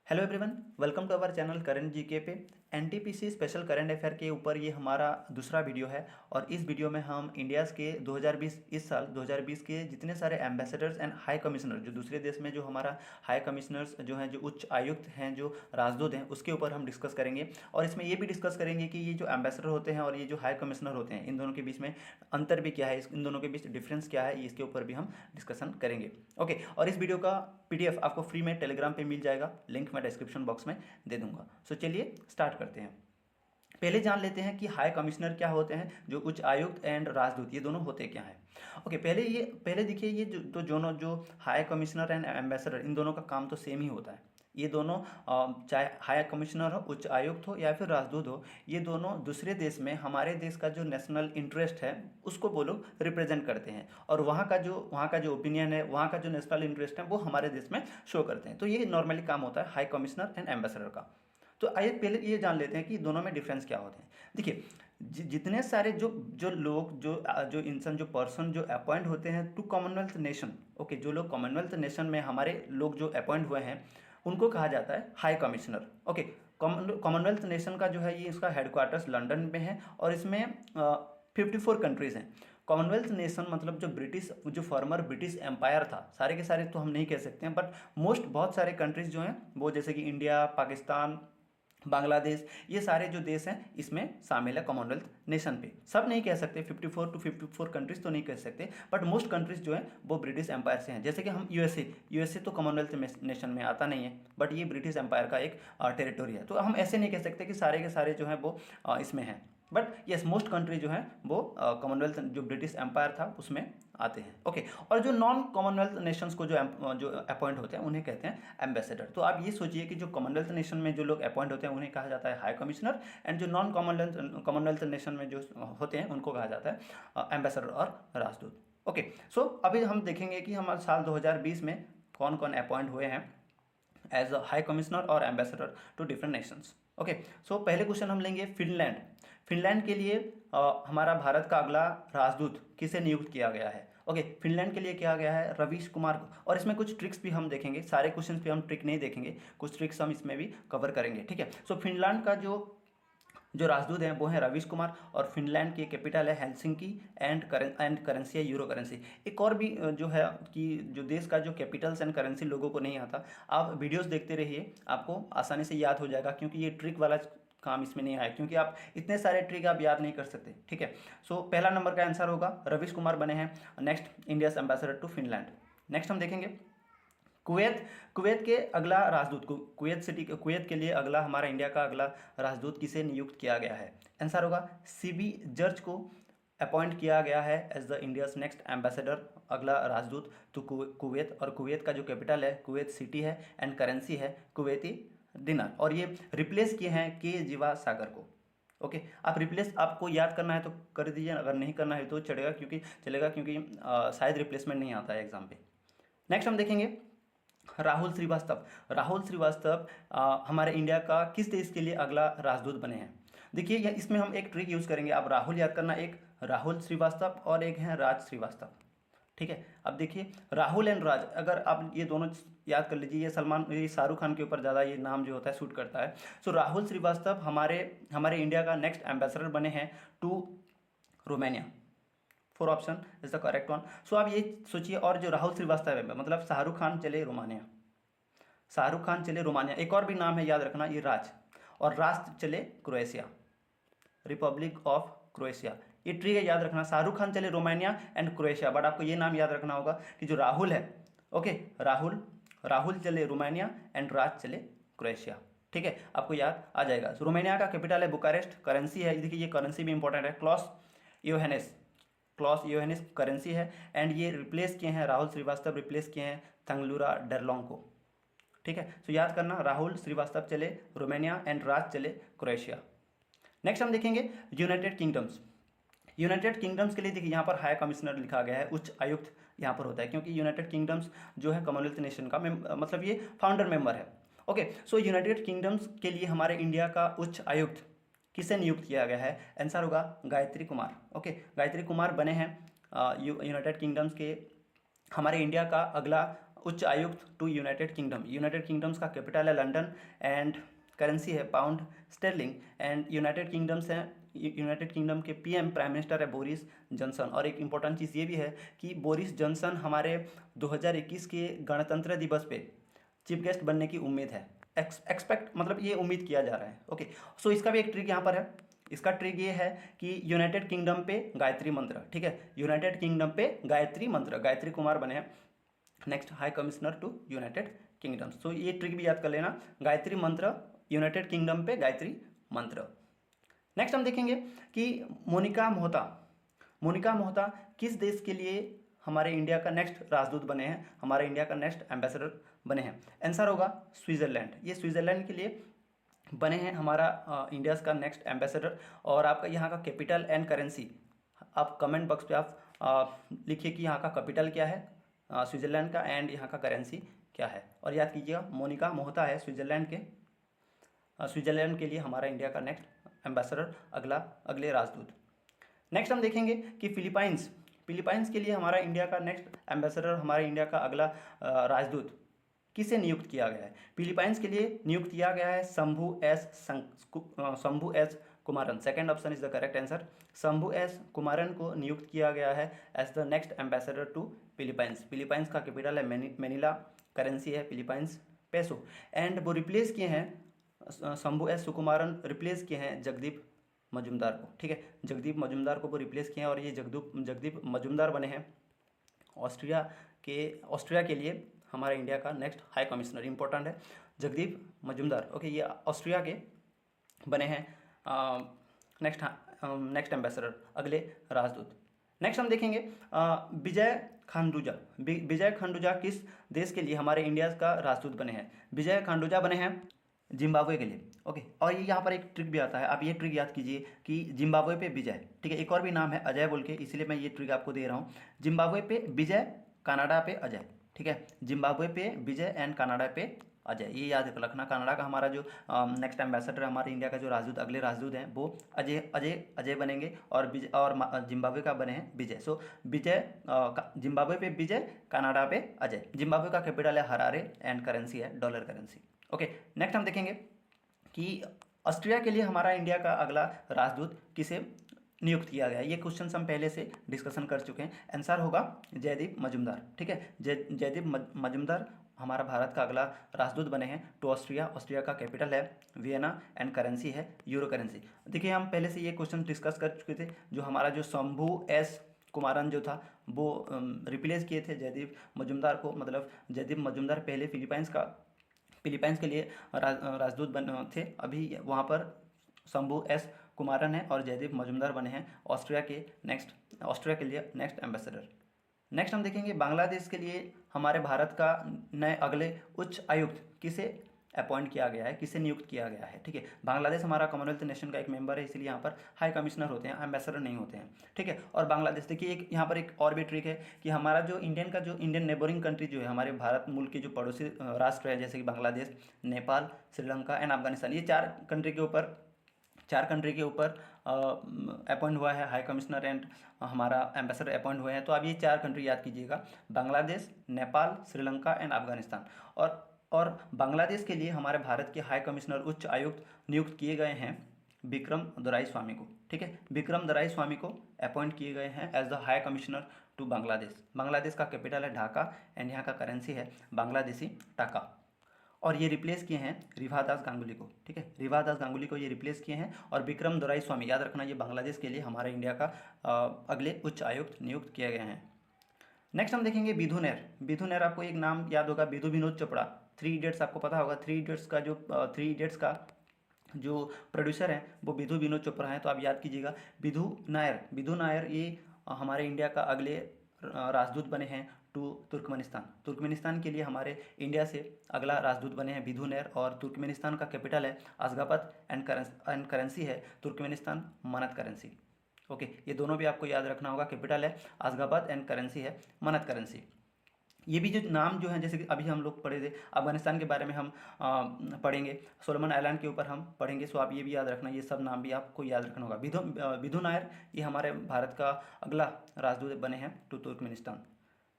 Hello everyone, welcome to our channel current GK पे। NTPC special current affair के ऊपर ये हमारा दूसरा वीडियो है और इस वीडियो में हम इंडियाज़ के 2020 इस साल 2020 के जितने सारे एम्बेसडर्स एंड हाई कमिश्नर जो दूसरे देश में जो हमारा हाई कमिश्नर्स जो हैं, जो उच्च आयुक्त हैं, जो राजदूत हैं, उसके ऊपर हम डिस्कस करेंगे। और इसमें ये भी डिस्कस करेंगे कि ये जो एम्बेसडर होते हैं और ये जो हाई कमिश्नर होते हैं, इन दोनों के बीच में अंतर भी क्या है, इन दोनों के बीच डिफरेंस क्या है, इसके ऊपर भी हम डिस्कशन करेंगे। ओके, और इस वीडियो का पीडीएफ आपको फ्री में टेलीग्राम पे मिल जाएगा, लिंक मैं डिस्क्रिप्शन बॉक्स में दे दूंगा। सो चलिए स्टार्ट करते हैं। पहले जान लेते हैं कि हाई कमिश्नर क्या होते हैं, जो उच्च आयुक्त एंड राजदूत, ये दोनों होते क्या हैं। ओके, पहले देखिए, ये जो हाई कमिश्नर एंड एम्बेसडर, इन दोनों का काम तो सेम ही होता है। ये दोनों चाहे हाई कमिश्नर हो, उच्च आयुक्त हो या फिर राजदूत हो, ये दोनों दूसरे देश में हमारे देश का जो नेशनल इंटरेस्ट है उसको वो लोग रिप्रेजेंट करते हैं, और वहाँ का जो ओपिनियन है, वहाँ का जो नेशनल इंटरेस्ट है वो हमारे देश में शो करते हैं। तो ये नॉर्मली काम होता है हाई कमिश्नर एंड एम्बेसडर का। तो आइए पहले ये जान लेते हैं कि दोनों में डिफरेंस क्या होते हैं। देखिए, जितने सारे जो लोग जो इंसान, जो पर्सन जो अपॉइंट होते हैं टू कॉमनवेल्थ नेशन, ओके, जो लोग कॉमनवेल्थ नेशन में हमारे लोग जो अपॉइंट हुए हैं उनको कहा जाता है high commissioner. Okay, Commonwealth nation का जो है ये इसका हेडक्वार्टर्स लंदन में है और इसमें 54 कंट्रीज़ हैं। कॉमनवेल्थ नेशन मतलब जो फॉर्मर ब्रिटिश एम्पायर था, सारे के सारे तो हम नहीं कह सकते हैं, बट बहुत सारे कंट्रीज़ जो हैं वो, जैसे कि इंडिया, पाकिस्तान, बांग्लादेश, ये सारे जो देश हैं इसमें शामिल है कॉमनवेल्थ नेशन पे। सब नहीं कह सकते, 54 कंट्रीज तो नहीं कह सकते, बट मोस्ट कंट्रीज जो हैं वो ब्रिटिश एम्पायर से हैं। जैसे कि हम यूएसए तो कॉमनवेल्थ नेशन में आता नहीं है, बट ये ब्रिटिश एम्पायर का एक टेरिटोरी है। तो हम ऐसे नहीं कह सकते कि सारे के सारे जो हैं वो इसमें हैं, बट यस, मोस्ट कंट्री जो है वो कॉमनवेल्थ जो ब्रिटिश एम्पायर था उसमें आते हैं। ओके, और जो नॉन कॉमनवेल्थ नेशंस को जो अपॉइंट होते हैं उन्हें कहते हैं एम्बेसडर। तो आप ये सोचिए कि जो कॉमनवेल्थ नेशन में जो लोग अपॉइंट होते हैं उन्हें कहा जाता है हाई कमिश्नर, एंड जो नॉन कॉमनवेल्थ नेशन में जो होते हैं उनको कहा जाता है एम्बेसडर और राजदूत। ओके, सो अभी हम देखेंगे कि हमारे साल 2020 में कौन कौन अपॉइंट हुए हैं एज अ हाई कमिश्नर और ambassador to different nations. Okay, so पहले क्वेश्चन हम लेंगे फिनलैंड। फिनलैंड के लिए हमारा भारत का अगला राजदूत किसे नियुक्त किया गया है। ओके, फिनलैंड के लिए किया गया है रवीश कुमार को। और इसमें कुछ ट्रिक्स भी हम देखेंगे, सारे क्वेश्चंस पे हम ट्रिक नहीं देखेंगे, कुछ ट्रिक्स हम इसमें भी कवर करेंगे। ठीक है, सो फिनलैंड का जो जो राजदूत हैं वो हैं रवीश कुमार, और फिनलैंड की कैपिटल है हेलसिंकी, एंड करेंसी है यूरो करेंसी। एक और भी जो है कि जो देश का जो कैपिटल्स एंड करेंसी लोगों को नहीं आता, आप वीडियोस देखते रहिए, आपको आसानी से याद हो जाएगा, क्योंकि ये ट्रिक वाला काम इसमें नहीं आया, क्योंकि आप इतने सारे ट्रिक आप याद नहीं कर सकते। ठीक है, सो पहला नंबर का आंसर होगा रवीश कुमार बने हैं next India's ambassador to Finland. Next हम देखेंगे कुवैत। कुवैत के अगला राजदूत को कुवैत के लिए अगला हमारा इंडिया का अगला राजदूत किसे नियुक्त किया गया है। आंसर होगा सीबी जॉर्ज को अपॉइंट किया गया है as the India's next ambassador, अगला राजदूत टू कुवैत। और कुवैत का जो कैपिटल है कुवैत सिटी है, एंड करेंसी है कुवैती दिनार, और ये रिप्लेस किए हैं के जीवा सागर को। ओके, आप रिप्लेस आपको याद करना है तो कर दीजिए, अगर नहीं करना है तो चलेगा, क्योंकि शायद रिप्लेसमेंट नहीं आता है एग्जाम पे। नेक्स्ट हम देखेंगे राहुल श्रीवास्तव। राहुल श्रीवास्तव हमारे इंडिया का किस देश के लिए अगला राजदूत बने हैं। देखिए, इसमें हम एक ट्रिक यूज़ करेंगे, आप राहुल याद करना, एक राहुल श्रीवास्तव और एक है राज श्रीवास्तव। ठीक है, अब देखिए राहुल एंड राज, अगर आप ये दोनों याद कर लीजिए, ये शाहरुख खान के ऊपर ज़्यादा ये नाम जो होता है सूट करता है। सो राहुल श्रीवास्तव हमारे इंडिया का नेक्स्ट एम्बेसडर बने हैं to Romania. 4 option is the correct one. So आप ये सोचिए, और जो राहुल श्रीवास्तव है मतलब शाहरुख खान चले रोमानिया, शाहरुख खान चले रोमानिया, एक और भी नाम है याद रखना, ये राज, और राज चले क्रोएशिया, रिपब्लिक ऑफ क्रोएशिया। ये ट्रिक है याद रखना, शाहरुख खान चले रोमानिया एंड क्रोएशिया, बट आपको ये नाम याद रखना होगा कि जो राहुल है, ओके, राहुल चले रोमानिया एंड राज चले क्रोएशिया। ठीक है, आपको याद आ जाएगा। रोमानिया का कैपिटल है बुकारेस्ट, करेंसी है, देखिए ये करेंसी भी इंपॉर्टेंट है, क्लॉस योहेनिस करेंसी है, एंड ये रिप्लेस किए हैं, राहुल श्रीवास्तव रिप्लेस किए हैं तंगलूरा डरलोंग को। ठीक है, तो याद करना, राहुल श्रीवास्तव चले रोमानिया एंड राज चले क्रोएशिया। नेक्स्ट हम देखेंगे यूनाइटेड किंगडम्स। यूनाइटेड किंगडम्स के लिए देखिए यहाँ पर हाई कमिश्नर लिखा गया है, उच्च आयुक्त यहाँ पर होता है, क्योंकि यूनाइटेड किंगडम्स जो है कॉमनवेल्थ नेशन का मतलब ये फाउंडर मेंबर है। ओके, सो यूनाइटेड किंगडम्स के लिए हमारे इंडिया का उच्च आयुक्त किसे नियुक्त किया गया है। आंसर होगा गायत्री कुमार। ओके, गायत्री कुमार बने हैं यूनाइटेड किंगडम्स के हमारे इंडिया का अगला उच्च आयुक्त to United Kingdom. United Kingdoms का कैपिटल है लंदन एंड करेंसी है pound sterling and United Kingdom के पीएम प्राइम मिनिस्टर है बोरिस जॉनसन। और एक इम्पोर्टेंट चीज़ ये भी है कि बोरिस जॉनसन हमारे 2021 के गणतंत्र दिवस पे चीफ गेस्ट बनने की उम्मीद है। एक्सपेक्ट मतलब ये उम्मीद किया जा रहा है। ओके, सो इसका भी एक ट्रिक यहाँ पर है। इसका ट्रिक ये है कि यूनाइटेड किंगडम पे गायत्री मंत्र, ठीक है, यूनाइटेड किंगडम पे गायत्री मंत्र, गायत्री कुमार बने हैं next high commissioner to United Kingdom. So ये ट्रिक भी याद कर लेना, गायत्री मंत्र यूनाइटेड किंगडम पे गायत्री मंत्र। नेक्स्ट हम देखेंगे कि मोनिका मोहता किस देश के लिए हमारे इंडिया का नेक्स्ट राजदूत बने हैं, हमारे इंडिया का नेक्स्ट एम्बेसडर बने हैं। आंसर होगा स्विट्जरलैंड। ये स्विट्जरलैंड के लिए बने हैं हमारा इंडिया का नेक्स्ट एम्बेसडर। और आपका यहाँ का कैपिटल एंड करेंसी आप कमेंट बॉक्स पे आप लिखिए कि यहाँ का कैपिटल क्या है स्विट्जरलैंड का एंड यहाँ का करेंसी क्या है। और याद कीजिएगा मोनिका मोहता है स्विट्जरलैंड के लिए हमारा इंडिया का नेक्स्ट एम्बेसडर, अगले राजदूत। नेक्स्ट हम देखेंगे कि फिलीपाइंस के लिए हमारा इंडिया का नेक्स्ट एम्बेसडर, हमारे इंडिया का अगला राजदूत किसे नियुक्त किया गया है। फिलीपाइंस के लिए नियुक्त किया गया है Shambhu S Kumaran. Second option is the correct answer. Shambhu S Kumaran को नियुक्त किया गया है as the next ambassador to Philippines. Philippines का कैपिटल है मैनिला, करेंसी है फिलीपाइंस पेसो। एंड वो रिप्लेस किए हैं शंभू एस सुकुमारन रिप्लेस किए हैं जगदीप मजुमदार को, ठीक है, जगदीप मजुमदार को वो रिप्लेस किए हैं। और ये जगदीप मजुमदार बने हैं ऑस्ट्रिया के लिए हमारे इंडिया का नेक्स्ट हाई कमिश्नर। इंपॉर्टेंट है जगदीप मजुमदार। ओके, ये ऑस्ट्रिया के बने हैं नेक्स्ट एम्बेसडर, अगले राजदूत। नेक्स्ट हम देखेंगे विजय खंडूजा किस देश के लिए हमारे इंडिया का राजदूत बने हैं। विजय खंडूजा बने हैं जिम्बाब्वे के लिए। ओके, और ये यहाँ पर एक ट्रिक भी आता है, आप ये ट्रिक याद कीजिए कि जिम्बाब्वे पे विजय, ठीक है, एक और भी नाम है अजय बोल के, इसलिए मैं ये ट्रिक आपको दे रहा हूँ। जिम्बाब्वे पे विजय, कनाडा पे अजय, ठीक है, जिम्बाब्वे पे विजय एंड कनाडा पे अजय, ये याद रखना। कनाडा का हमारा जो नेक्स्ट एम्बेसडर हमारे इंडिया का जो राजदूत, अगले राजदूत हैं वो अजय बनेंगे और जिम्बाब्वे का बने हैं विजय। सो जिम्बाब्वे पे विजय, कनाडा पे अजय। जिम्बाब्वे का कैपिटल है हरारे एंड करेंसी है डॉलर करेंसी। ओके, नेक्स्ट हम देखेंगे कि ऑस्ट्रिया के लिए हमारा इंडिया का अगला राजदूत किसे नियुक्त किया गया है। ये क्वेश्चन हम पहले से डिस्कशन कर चुके हैं। आंसर होगा जयदीप मजुमदार, ठीक है, जयदीप मजुमदार हमारा भारत का अगला राजदूत बने हैं टू ऑस्ट्रिया। ऑस्ट्रिया का कैपिटल है वियना एंड करेंसी है यूरो करेंसी। देखिए हम पहले से ये क्वेश्चन डिस्कस कर चुके थे। जो हमारा जो शंभू एस कुमारन जो था वो रिप्लेस किए थे जयदीप मजुमदार को, मतलब जयदीप मजुमदार पहले फिलीपाइंस के लिए राजदूत थे, अभी वहाँ पर शंभू एस कुमारन है और जयदीप मजुमदार बने हैं ऑस्ट्रिया के लिए नेक्स्ट एम्बेसडर। नेक्स्ट हम देखेंगे बांग्लादेश के लिए हमारे भारत का नए अगले उच्च आयुक्त किसे अपॉइंट किया गया है, किसे नियुक्त किया गया है, ठीक है। बांग्लादेश हमारा कॉमनवेल्थ नेशन का एक मेंबर है, इसलिए यहाँ पर हाई कमिश्नर होते हैं, एम्बेसडर नहीं होते हैं, ठीक है। और बांग्लादेश देखिए एक यहाँ पर एक और भी ट्रिक है कि हमारा जो इंडियन नेबरिंग कंट्री जो है, हमारे भारत मुल्क के जो पड़ोसी राष्ट्र है जैसे कि बांग्लादेश, नेपाल, श्रीलंका एंड अफगानिस्तान, ये चार कंट्री के ऊपर अपॉइंट हुआ है हाई कमिश्नर एंड हमारा एम्बेसडर अपॉइंट हुए हैं। तो आप ये चार कंट्री याद कीजिएगा, बांग्लादेश, नेपाल, श्रीलंका एंड अफगानिस्तान। और बांग्लादेश के लिए हमारे भारत के हाई कमिश्नर उच्च आयुक्त नियुक्त किए गए हैं विक्रम दोराईस्वामी को, ठीक है, विक्रम दोराईस्वामी को अपॉइंट किए गए हैं as the high commissioner to Bangladesh. Bangladesh का कैपिटल है ढाका एंड यहाँ का करेंसी है बांग्लादेशी टाका। और ये रिप्लेस किए हैं रिवादास गांगुली को, ठीक है, रिवादास गांगुली को ये रिप्लेस किए हैं। और विक्रम दोराईस्वामी याद रखना, ये बांग्लादेश के लिए हमारे इंडिया का अगले उच्च आयुक्त नियुक्त किए गए हैं। नेक्स्ट हम देखेंगे बिधु नैयर। आपको एक नाम याद होगा, बिधु विनोद चोपड़ा। 3 इडियट्स आपको पता होगा, 3 इडियट्स का जो प्रोड्यूसर हैं वो बिधु विनोद चोपड़ा हैं। तो आप याद कीजिएगा बिधु नायर ये हमारे इंडिया का अगले राजदूत बने हैं टू तुर्कमेनिस्तान के लिए हमारे इंडिया से अगला राजदूत बने हैं बिधु नैयर। और तुर्कमेनिस्तान का कैपिटल है अशगाबत एंड करेंसी है तुर्कमेनिस्तान मनत करेंसी। ओके, ये दोनों भी आपको याद रखना होगा, कैपिटल है अशगाबत एंड करेंसी है मनत करेंसी। ये भी जो नाम जो हैं, जैसे कि अभी हम लोग पढ़े थे अफगानिस्तान के बारे में हम पढ़ेंगे, सोलोमन आइलैंड के ऊपर हम पढ़ेंगे। सो आप ये भी याद रखना, ये सब नाम भी आपको याद रखना होगा। बिधु नायर ये हमारे भारत का अगला राजदूत बने हैं टू तुर्कमेनिस्तान।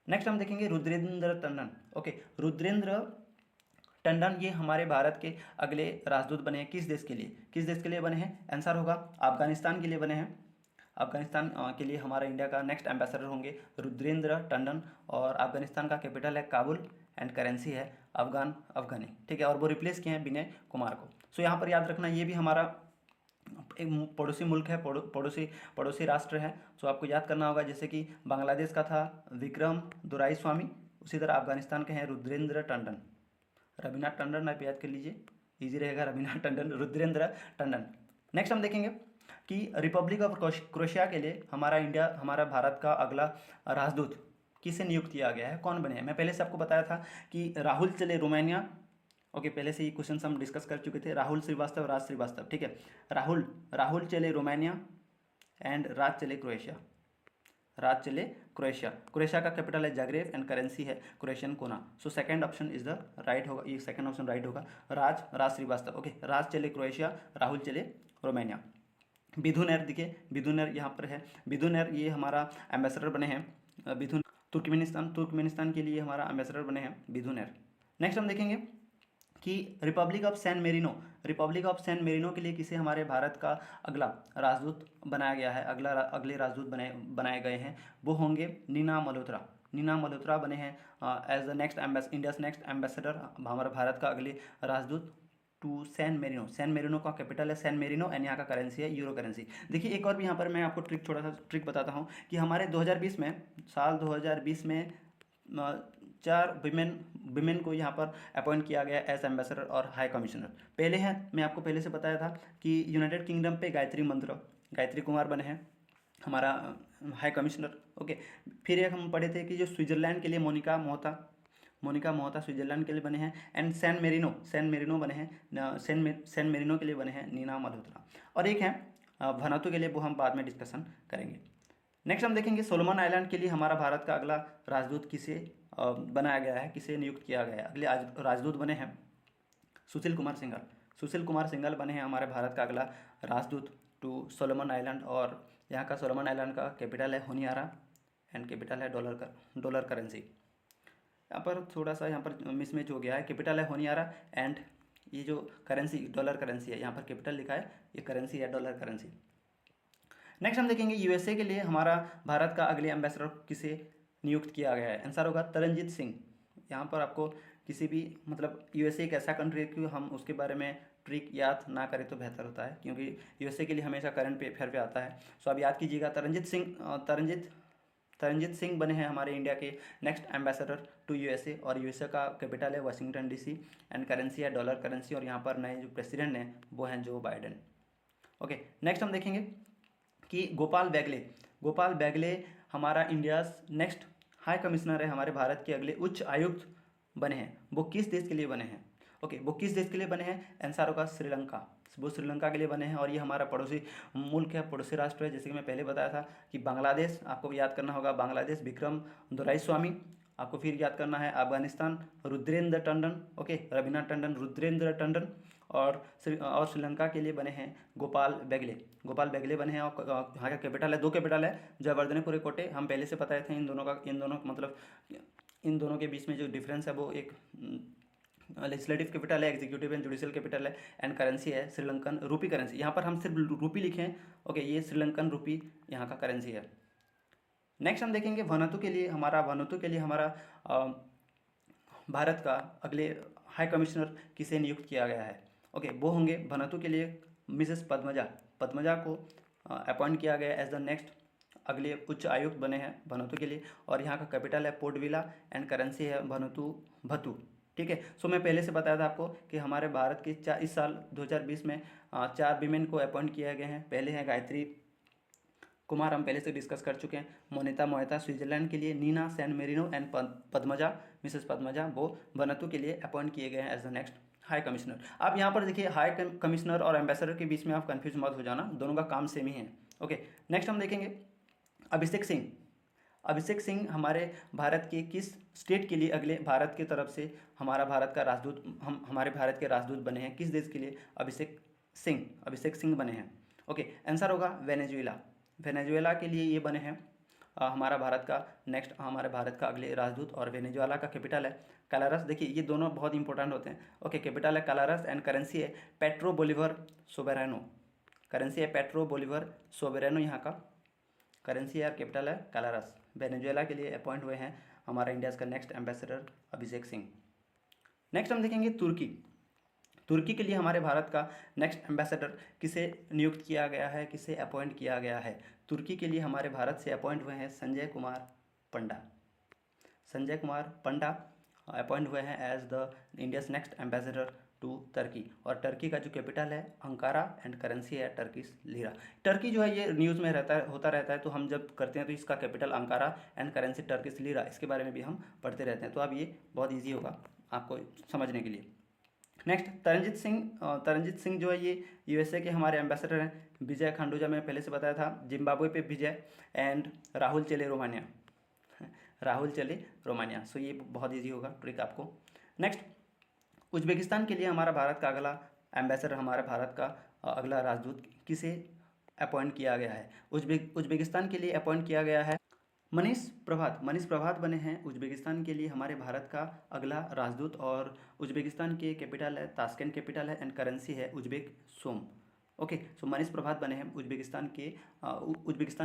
नेक्स्ट हम देखेंगे रुद्रेंद्र टंडन। ओके, रुद्रेंद्र टंडन ये हमारे भारत के अगले राजदूत बने हैं। किस देश के लिए, किस देश के लिए बने हैं? आंसर होगा अफगानिस्तान के लिए बने हैं। अफगानिस्तान के लिए हमारा इंडिया का नेक्स्ट एम्बेसडर होंगे रुद्रेंद्र टंडन। और अफगानिस्तान का कैपिटल है काबुल एंड करेंसी है अफगानी। ठीक है, और वो रिप्लेस किए हैं विनय कुमार को। सो यहाँ पर याद रखना ये भी हमारा एक पड़ोसी मुल्क है, पड़ोसी राष्ट्र है। सो आपको याद करना होगा, जैसे कि बांग्लादेश का था विक्रम दोराईस्वामी, उसी तरह अफगानिस्तान के हैं रुद्रेंद्र टंडन। रवीनाथ टंडन आप याद कर लीजिए, इजी रहेगा, रवीनाथ टंडन, रुद्रेंद्र टंडन। नेक्स्ट हम देखेंगे कि रिपब्लिक ऑफ क्रोएशिया के लिए हमारा भारत का अगला राजदूत किसे नियुक्त किया गया है, कौन बने हैं? मैं पहले से आपको बताया था कि राहुल चले रोमानिया। ओके, पहले से ये क्वेश्चन हम डिस्कस कर चुके थे, राहुल श्रीवास्तव, राज श्रीवास्तव। ठीक है, राहुल चले रोमानिया एंड राज चले क्रोएशिया। क्रोएशिया का कैपिटल है जाग्रेब एंड करेंसी है क्रोएशियन कोना। So second option is the right होगा, ये सेकंड ऑप्शन राइट होगा, राज श्रीवास्तव। ओके, राज चले क्रोएशिया, राहुल चले रोमानिया। बिधुनर, देखिए बिधुनर यहाँ पर है, बिधुनर ये हमारा एम्बेसडर बने हैं। बिधुन तुर्कमेनिस्तान के लिए हमारा एम्बेसडर बने हैं बिधुनर। नेक्स्ट हम देखेंगे कि रिपब्लिक ऑफ सैन मेरिनो के लिए किसे हमारे भारत का अगला राजदूत बनाया गया है, अगले राजदूत बनाए गए हैं, वो होंगे नीना मल्होत्रा बने हैं as the next India's next ambassador, हमारे भारत का अगले राजदूत टू सैन मेरिनो का कैपिटल है सैन मेरिनो एंड यहाँ का करेंसी है यूरो करेंसी। देखिए एक और भी यहाँ पर मैं आपको छोटा सा ट्रिक बताता हूँ कि हमारे 2020 में 4 विमेन को यहाँ पर अपॉइंट किया गया एज एम्बेसडर और हाई कमिश्नर। पहले हैं, मैं आपको पहले से बताया था कि यूनाइटेड किंगडम पे गायत्री कुमार बने हैं हमारा हाई कमिश्नर। ओके, फिर एक हम पढ़े थे कि जो स्विट्जरलैंड के लिए मोनिका मोहता स्विट्जरलैंड के लिए बने हैं एंड सैन मेरिनो बने हैं, सैन मेरिनो के लिए बने हैं नीना मल्होत्रा। और एक है वनातु के लिए, वो हम बाद में डिस्कशन करेंगे। नेक्स्ट हम देखेंगे सोलोमन आइलैंड के लिए हमारा भारत का अगला राजदूत किसे बनाया गया है, किसे नियुक्त किया गया है? अगले राजदूत बने हैं सुशील कुमार सिंघल बने हैं हमारे भारत का अगला राजदूत टू सोलोमन आइलैंड। और यहाँ का सोलोमन आइलैंड का कैपिटल है होनियारा एंड कैपिटल है डॉलर करेंसी। यहाँ पर थोड़ा सा यहाँ पर मिसमैच हो गया है, कैपिटल है होनियारा एंड ये जो करेंसी डॉलर करेंसी है, यहाँ पर कैपिटल लिखा है, ये करेंसी है डॉलर करेंसी। नेक्स्ट हम देखेंगे यूएसए के लिए हमारा भारत का अगले एम्बेसडर किसे नियुक्त किया गया है? आंसर होगा तरनजीत सिंह। यहाँ पर आपको किसी भी यूएसए एक ऐसा कंट्री है कि हम उसके बारे में ट्रिक याद ना करें तो बेहतर होता है, क्योंकि यूएसए के लिए हमेशा करंट अफेयर पे आता है। सो अब याद कीजिएगा, तरनजीत सिंह बने हैं हमारे इंडिया के नेक्स्ट एम्बेसडर टू यूएसए। और यूएसए का कैपिटल है वाशिंगटन डीसी एंड करेंसी है डॉलर करेंसी। और यहाँ पर नए जो प्रेसिडेंट हैं वो हैं जो बाइडेन। ओके, नेक्स्ट हम देखेंगे कि गोपाल बैगले हमारा इंडियाज नेक्स्ट हाई कमिश्नर है, हमारे भारत के अगले उच्च आयुक्त बने हैं। वो किस देश के लिए बने हैं? ओके, वो किस देश के लिए बने हैं? आंसर होगा श्रीलंका। वो श्रीलंका के लिए बने हैं और ये हमारा पड़ोसी मुल्क है, पड़ोसी राष्ट्र है। जैसे कि मैं पहले बताया था कि बांग्लादेश, आपको याद करना होगा बांग्लादेश विक्रम दोराईस्वामी। आपको फिर याद करना है अफगानिस्तान रुद्रेंद्र टंडन। ओके, रवीनाथ टंडन, रुद्रेंद्र टंडन। और श्रीलंका के लिए बने हैं गोपाल बैगले बने हैं। और यहाँ का कैपिटल है, 2 कैपिटल है, जयवर्धनेपुर कोटे। हम पहले से बताए थे इन दोनों के बीच में जो डिफरेंस है वो एक लेजिस्लेटिव कैपिटल है, एग्जीक्यूटिव एंड जुडिशियल कैपिटल है एंड करेंसी है श्रीलंकन रूपी करेंसी। यहाँ पर हम सिर्फ रूपी लिखे हैं। ओके, ये श्रीलंकन रूपी यहाँ का करेंसी है। नेक्स्ट हम देखेंगे वनातु के लिए हमारा भारत का अगले हाई कमिश्नर किसे नियुक्त किया गया है? ओके, वो होंगे वनातु के लिए मिसेस पद्मजा को अपॉइंट किया गया एज द नेक्स्ट अगले उच्च आयुक्त बने हैं वनातु के लिए। और यहाँ का कैपिटल है पोर्ट विला एंड करेंसी है भतू। ठीक है, सो मैं पहले से बताया था आपको कि हमारे भारत के इस साल 2020 में 4 विमेन को अपॉइंट किया गए हैं। पहले हैं गायत्री कुमार, हम पहले से डिस्कस कर चुके हैं। मोनिता मोहता स्विट्जरलैंड के लिए, Neena San Marino and Mrs Padmaja वो वनातु के लिए अपॉइंट किए गए हैं as the next high commissioner. आप यहाँ पर देखिए, हाई कमिश्नर और एम्बेसडर के बीच में आप कंफ्यूज मत हो जाना, दोनों का काम सेम ही है। ओके, नेक्स्ट हम देखेंगे अभिषेक सिंह हमारे भारत के किस स्टेट के लिए अगले भारत की तरफ से हमारे भारत के राजदूत बने हैं? किस देश के लिए अभिषेक सिंह बने हैं? ओके, आंसर होगा वेनेजुएला के लिए ये बने हैं हमारा भारत का नेक्स्ट हमारे भारत का अगले राजदूत। और वेनेजुएला का कैपिटल है कैलारस। देखिए ये दोनों बहुत इंपॉर्टेंट होते हैं। ओके, कैपिटल है कैलारस एंड करेंसी है पेट्रो बोलिवर सोबेरानो। करेंसी है पेट्रो बोलिवर सोबेरानो यहाँ का करेंसी है और कैपिटल है कैलारस। वेनेजुएला के लिए अपॉइंट हुए हैं हमारा इंडिया का next ambassador Abhishek Singh. Next हम देखेंगे तुर्की। तुर्की के लिए हमारे भारत का नेक्स्ट एम्बेसडर किसे नियुक्त किया गया है, किसे अपॉइंट किया गया है? तुर्की के लिए हमारे भारत से अपॉइंट हुए हैं संजय कुमार पंडा। संजय कुमार पंडा अपॉइंट हुए हैं as the India's next ambassador to Turkey. और टर्की का जो कैपिटल है अंकारा एंड करेंसी है टर्किश लीरा। टर्की जो है ये न्यूज़ में होता रहता है, तो हम जब करते हैं तो इसका capital Ankara and currency Turkish lira, इसके बारे में भी हम पढ़ते रहते हैं। तो अब ये बहुत ईजी होगा आपको समझने के लिए। नेक्स्ट तरनजीत सिंह जो है ये यूएसए के हमारे एम्बेसडर हैं। विजय खांडूजा में पहले से बताया था। जिम्बाब्वे पे विजय एंड राहुल चले रोमानिया। राहुल चले रोमानिया। सो ये बहुत इजी होगा ट्रिक आपको। नेक्स्ट उज्बेकिस्तान के लिए हमारा भारत का अगला एम्बेसडर, हमारे भारत का अगला राजदूत किसे अपॉइंट किया गया है? उज्बेकिस्तान के लिए अपॉइंट किया गया है मनीष प्रभात। मनीष प्रभात बने हैं उज्बेकिस्तान के लिए हमारे भारत का अगला राजदूत। और उज्बेकिस्तान के कैपिटल है ताशकेंट कैपिटल है एंड करेंसी है उज्बेक सोम। ओके, सो मनीष प्रभात बने हैं उज्बेकिस्तान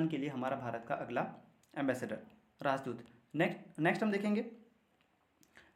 के लिए हमारा भारत का अगला एम्बेसडर राजदूत। नेक्स्ट हम देखेंगे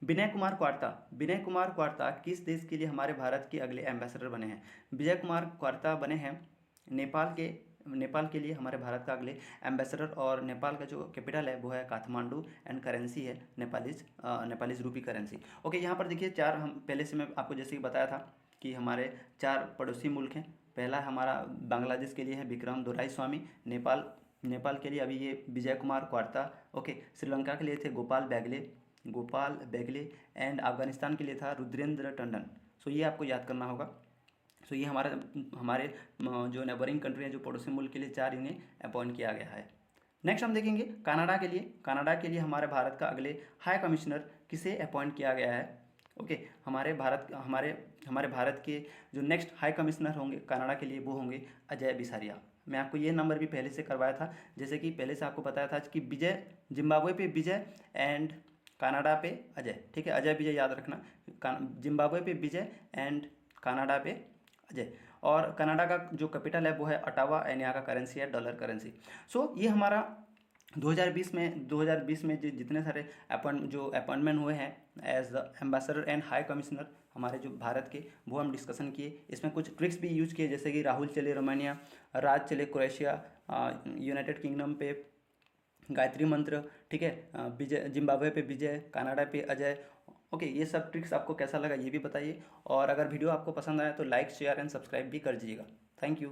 विनय कुमार क्वार्ता। विनय कुमार क्वार्ता किस देश के लिए हमारे भारत के अगले एम्बेसडर बने हैं? विजय कुमार क्वार्ता बने हैं नेपाल के लिए हमारे भारत का अगले एम्बेसडर। और नेपाल का जो कैपिटल है वो है काठमांडू एंड करेंसी है नेपालीज रूपी करेंसी। ओके, यहाँ पर देखिए चार, हम पहले से मैं आपको जैसे कि बताया था कि हमारे 4 पड़ोसी मुल्क हैं। पहला हमारा बांग्लादेश के लिए है विक्रम दोराईस्वामी। नेपाल के लिए अभी ये विजय कुमार क्वार्ता। ओके, श्रीलंका के लिए थे गोपाल बेगले एंड अफगानिस्तान के लिए था रुद्रेंद्र टंडन। सो ये आपको याद करना होगा। सो ये हमारे जो नेबरिंग कंट्री है, जो पड़ोसी मुल्क के लिए 4 इन्हें अपॉइंट किया गया है। नेक्स्ट हम देखेंगे कनाडा के लिए। कनाडा के लिए हमारे भारत का अगले हाई कमिश्नर किसे अपॉइंट किया गया है? ओके, हमारे भारत के जो नेक्स्ट हाई कमिश्नर होंगे कनाडा के लिए वो होंगे अजय बिसारिया। मैं आपको ये नंबर भी पहले से करवाया था, जैसे कि पहले से आपको बताया था कि जिम्बाब्वे पे विजय एंड कनाडा पे अजय। ठीक है, अजय विजय याद रखना। जिम्बाब्वे पे विजय एंड कनाडा पे अजय। और कनाडा का जो कैपिटल है वो है अटावा एंड यहाँ का करेंसी है डॉलर करेंसी। सो ये हमारा 2020 में जितने सारे अपॉइंटमेंट हुए हैं as the ambassador and high commissioner हमारे जो भारत के, वो हम डिस्कशन किए। इसमें कुछ ट्रिक्स भी यूज किए, जैसे कि राहुल चले रोमानिया, राज चले क्रोएशिया, यूनाइटेड किंगडम पे गायत्री मंत्र। ठीक है, विजय जिम्बाब्वे पे विजय, कनाडा पे अजय। ओके, ये सब ट्रिक्स आपको कैसा लगा ये भी बताइए। और अगर वीडियो आपको पसंद आया तो लाइक शेयर एंड सब्सक्राइब भी कर दीजिएगा। Thank you.